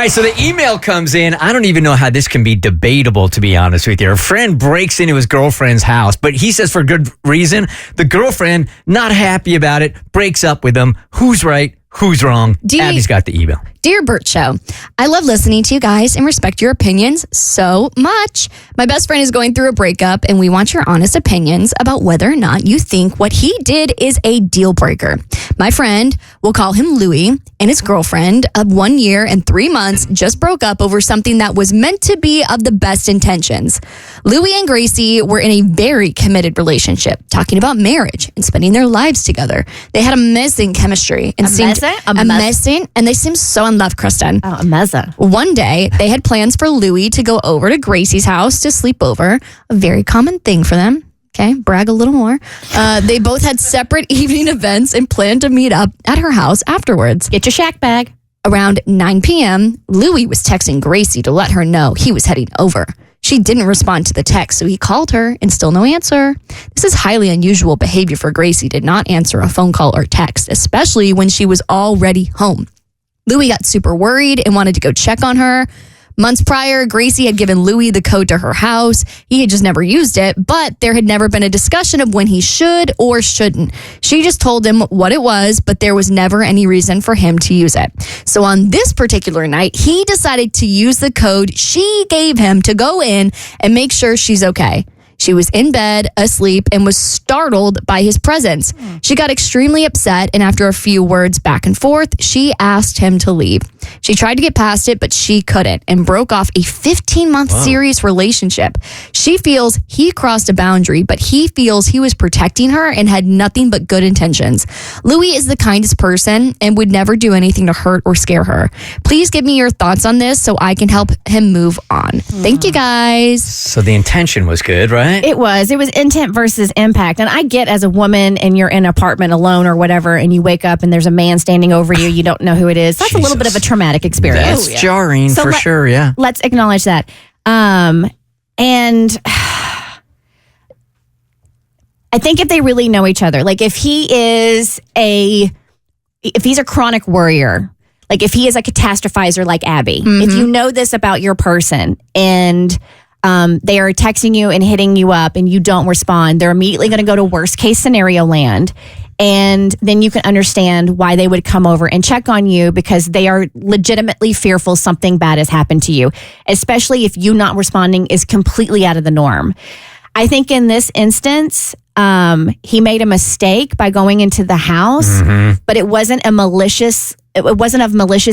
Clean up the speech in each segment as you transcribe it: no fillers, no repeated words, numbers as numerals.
right, so the email comes in. I don't even know how this can be debatable, to be honest with you. A friend breaks into his girlfriend's house, but he says for good reason. The girlfriend, not happy about it, breaks up with him. Who's right? Who's wrong? Abby's got the email. Dear Bert Show, I love listening to you guys and respect your opinions so much. My best friend is going through a breakup and we want your honest opinions about whether or not you think what he did is a deal breaker. My friend, we'll call him Louie, and his girlfriend of 1 year and 3 months just broke up over something that was meant to be of the best intentions. Louie and Gracie were in a very committed relationship, talking about marriage and spending their lives together. They had amazing chemistry and seemed amazing, and they seemed so in love, Kristen. Oh, amazing. One day, they had plans for Louie to go over to Gracie's house to sleep over, a very common thing for them. Okay, brag a little more. They both had separate evening events and planned to meet up at her house afterwards. Get your shack bag. Around 9 p.m., Louie was texting Gracie to let her know he was heading over. She didn't respond to the text, so he called her and still no answer. This is highly unusual behavior for Gracie to not answer a phone call or text, especially when she was already home. Louie got super worried and wanted to go check on her. Months prior, Gracie had given Louie the code to her house. He had just never used it, but there had never been a discussion of when he should or shouldn't. She just told him what it was, but there was never any reason for him to use it. So on this particular night, he decided to use the code she gave him to go in and make sure she's okay. She was in bed, asleep, and was startled by his presence. She got extremely upset, and after a few words back and forth, she asked him to leave. She tried to get past it, but she couldn't, and broke off a 15-month serious relationship. She feels he crossed a boundary, but he feels he was protecting her and had nothing but good intentions. Louie is the kindest person and would never do anything to hurt or scare her. Please give me your thoughts on this so I can help him move on. Thank you, guys. So the intention was good, right? It was intent versus impact. And I get as a woman and you're in an apartment alone or whatever, and you wake up and there's a man standing over you, you don't know who it is. That's a little bit of a traumatic experience. That's jarring for sure, yeah. Let's acknowledge that. And I think if they really know each other, like if he's a chronic worrier, like if he is a catastrophizer like Abby, if you know this about your person and they are texting you and hitting you up and you don't respond, they're immediately going to go to worst case scenario land. And then you can understand why they would come over and check on you because they are legitimately fearful something bad has happened to you, especially if you not responding is completely out of the norm. I think in this instance, he made a mistake by going into the house, but it wasn't of malicious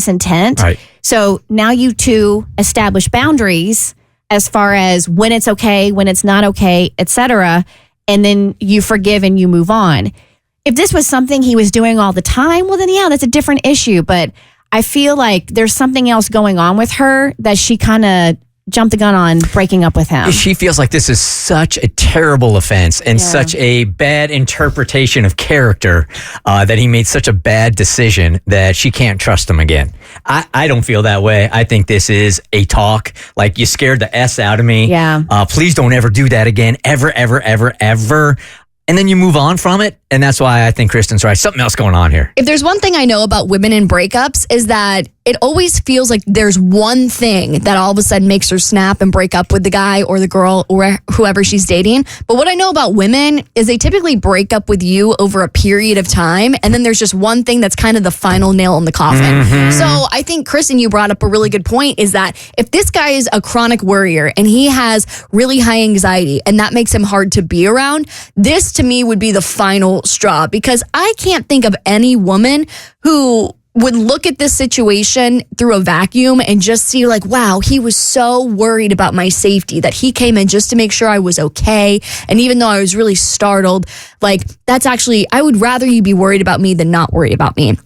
intent. Right. So now you two establish boundaries as far as when it's okay, when it's not okay, etc. And then you forgive and you move on. If this was something he was doing all the time, well, then, yeah, that's a different issue. But I feel like there's something else going on with her that she kind of jumped the gun on breaking up with him. She feels like this is such a terrible offense and such a bad interpretation of character that he made such a bad decision that she can't trust him again. I don't feel that way. I think this is a talk. Like, you scared the S out of me. Yeah. Please don't ever do that again. Ever, ever, ever, ever. And then you move on from it. And that's why I think Kristen's right. Something else going on here. If there's one thing I know about women in breakups is that it always feels like there's one thing that all of a sudden makes her snap and break up with the guy or the girl or whoever she's dating. But what I know about women is they typically break up with you over a period of time. And then there's just one thing that's kind of the final nail in the coffin. So I think, Kristen, you brought up a really good point is that if this guy is a chronic worrier and he has really high anxiety and that makes him hard to be around, this to me would be the final straw, because I can't think of any woman who would look at this situation through a vacuum and just see like, wow, he was so worried about my safety that he came in just to make sure I was okay. And even though I was really startled, like, that's actually, I would rather you be worried about me than not worried about me.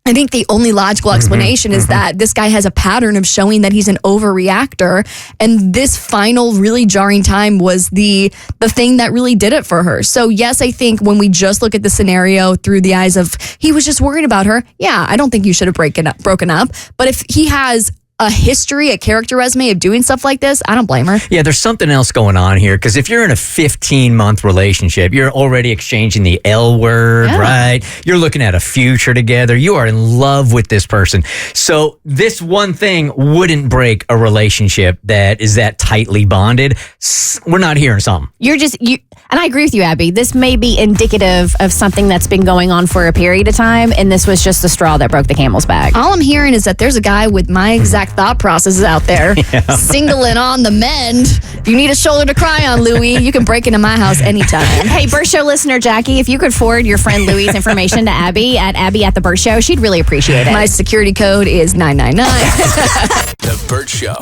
I think the only logical explanation is that this guy has a pattern of showing that he's an overreactor. And this final really jarring time was the thing that really did it for her. So yes, I think when we just look at the scenario through the eyes of he was just worried about her. Yeah, I don't think you should have broken up. But if he has a history, a character resume of doing stuff like this, I don't blame her. Yeah, there's something else going on here because if you're in a 15-month relationship, you're already exchanging the L word, right? You're looking at a future together. You are in love with this person. So this one thing wouldn't break a relationship that is that tightly bonded. We're not hearing something. And I agree with you, Abby. This may be indicative of something that's been going on for a period of time, and this was just the straw that broke the camel's back. All I'm hearing is that there's a guy with my exact thought processes out there, singling on the mend. If you need a shoulder to cry on, Louie, you can break into my house anytime. Hey, Bert Show listener Jackie, if you could forward your friend Louie's information to Abby at the Bert Show, she'd really appreciate it. My security code is 999. The Bert Show.